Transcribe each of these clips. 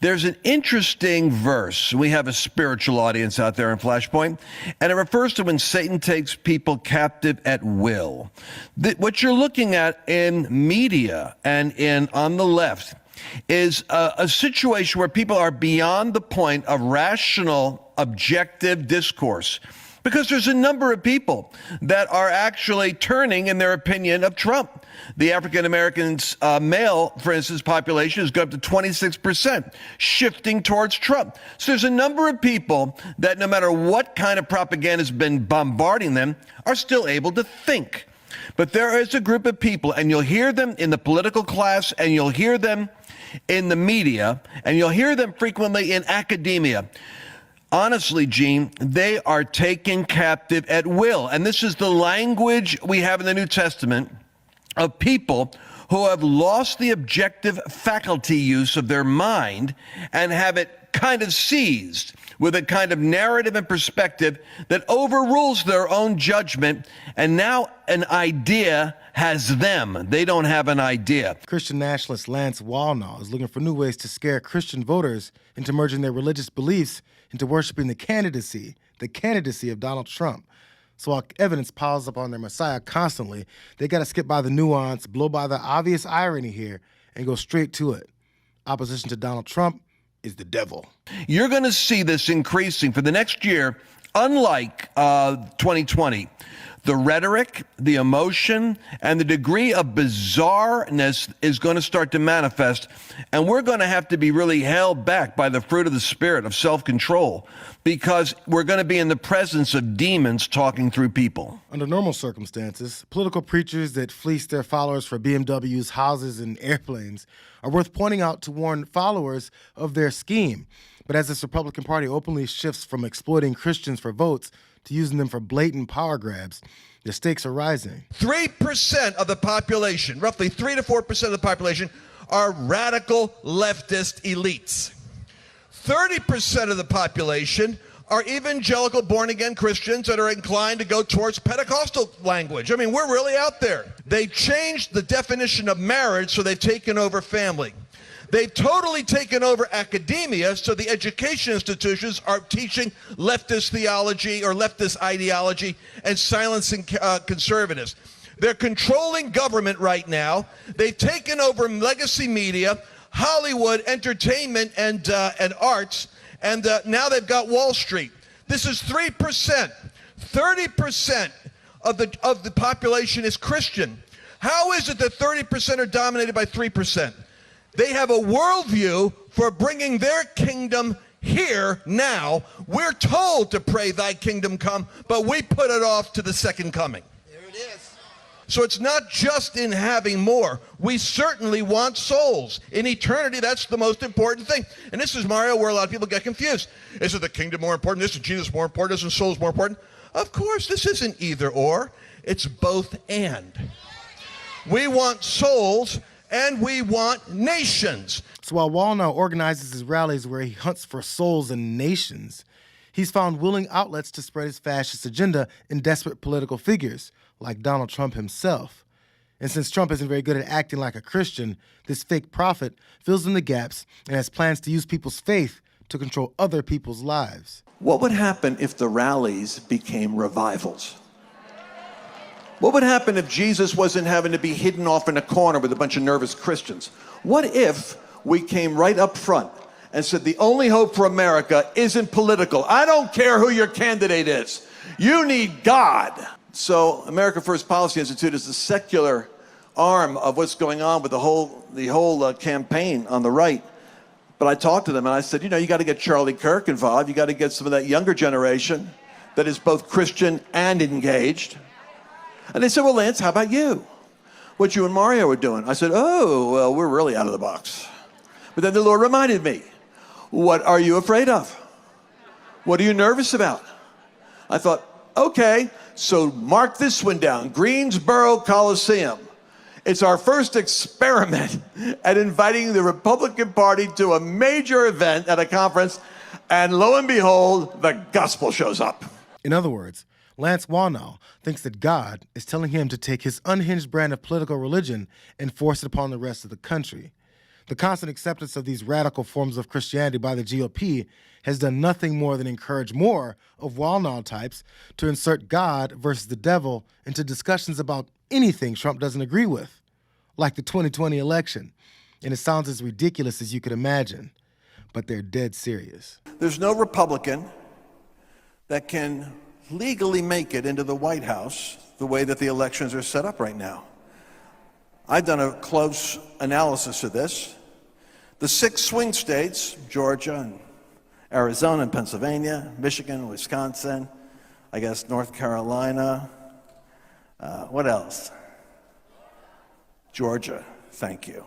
There's an interesting verse. We have a spiritual audience out there in Flashpoint, and it refers to when Satan takes people captive at will. What you're looking at in media and on the left is a situation where people are beyond the point of rational, objective discourse. Because there's a number of people that are actually turning in their opinion of Trump. The African-American male, for instance, population has gone up to 26%, shifting towards Trump. So there's a number of people that no matter what kind of propaganda has been bombarding them, are still able to think. But there is a group of people, and you'll hear them in the political class, and you'll hear them in the media, and you'll hear them frequently in academia. Honestly, Gene, they are taken captive at will. And this is the language we have in the New Testament of people who have lost the objective faculty use of their mind and have it kind of seized with a kind of narrative and perspective that overrules their own judgment. And now an idea has them. They don't have an idea. Christian nationalist Lance Wallnau is looking for new ways to scare Christian voters into merging their religious beliefs into worshiping the candidacy of Donald Trump. So while evidence piles up on their Messiah constantly, they got to skip by the nuance, blow by the obvious irony here, and go straight to it. Opposition to Donald Trump is the devil. You're going to see this increasing for the next year, unlike 2020. The rhetoric, the emotion, and the degree of bizarreness is going to start to manifest, and we're going to have to be really held back by the fruit of the Spirit of self-control, because we're going to be in the presence of demons talking through people. Under normal circumstances, political preachers that fleece their followers for BMWs, houses, and airplanes are worth pointing out to warn followers of their scheme. But as this Republican Party openly shifts from exploiting Christians for votes to using them for blatant power grabs, the stakes are rising. 3% of the population, roughly 3 to 4% of the population, are radical leftist elites. 30% of the population are evangelical born-again Christians that are inclined to go towards Pentecostal language. I mean, we're really out there. They changed the definition of marriage, so they've taken over family. They've totally taken over academia, so the education institutions are teaching leftist theology or leftist ideology and silencing conservatives. They're controlling government right now. They've taken over legacy media, Hollywood, entertainment, and arts, and now they've got Wall Street. This is 3%. 30% of the population is Christian. How is it that 30% are dominated by 3%? They have a worldview for bringing their kingdom here now. We're told to pray thy kingdom come, but we put it off to the second coming. There it is. So it's not just in having more. We certainly want souls. In eternity, that's the most important thing. And this is, Mario, where a lot of people get confused. Is it the kingdom more important? Is Jesus more important? Isn't souls more important? Of course, this isn't either or. It's both and. We want souls and we want nations. So while Wallnau organizes his rallies where he hunts for souls and nations, he's found willing outlets to spread his fascist agenda in desperate political figures, like Donald Trump himself. And since Trump isn't very good at acting like a Christian, this fake prophet fills in the gaps and has plans to use people's faith to control other people's lives. What would happen if the rallies became revivals? What would happen if Jesus wasn't having to be hidden off in a corner with a bunch of nervous Christians? What if we came right up front and said the only hope for America isn't political? I don't care who your candidate is. You need God. So America First Policy Institute is the secular arm of what's going on with the whole campaign on the right. But I talked to them and I said, you know, you got to get Charlie Kirk involved. You got to get some of that younger generation that is both Christian and engaged. And they said, well, Lance, how about you? What you and Mario are doing? I said, oh, well, we're really out of the box. But then the Lord reminded me, what are you afraid of? What are you nervous about? I thought, okay, so mark this one down, Greensboro Coliseum. It's our first experiment at inviting the Republican Party to a major event at a conference, and lo and behold, the gospel shows up. In other words, Lance Wallnau thinks that God is telling him to take his unhinged brand of political religion and force it upon the rest of the country. The constant acceptance of these radical forms of Christianity by the GOP has done nothing more than encourage more of Wallnau types to insert God versus the devil into discussions about anything Trump doesn't agree with, like the 2020 election. And it sounds as ridiculous as you could imagine, but they're dead serious. There's no Republican that can legally make it into the White House the way that the elections are set up right now. I've done a close analysis of this. The 6 swing states, Georgia and Arizona and Pennsylvania, Michigan, Wisconsin, I guess North Carolina, what else? Georgia, thank you.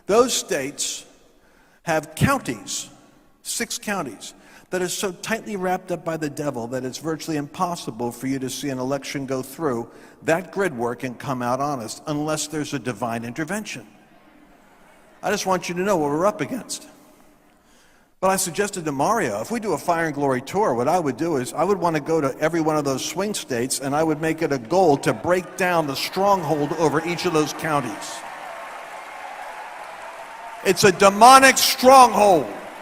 Those states have counties, 6 counties, that are so tightly wrapped up by the devil that it's virtually impossible for you to see an election go through that grid work and come out honest unless there's a divine intervention. I just want you to know what we're up against. But I suggested to Mario, if we do a Fire and Glory tour, what I would do is I would want to go to every one of those swing states and I would make it a goal to break down the stronghold over each of those counties. It's a demonic stronghold.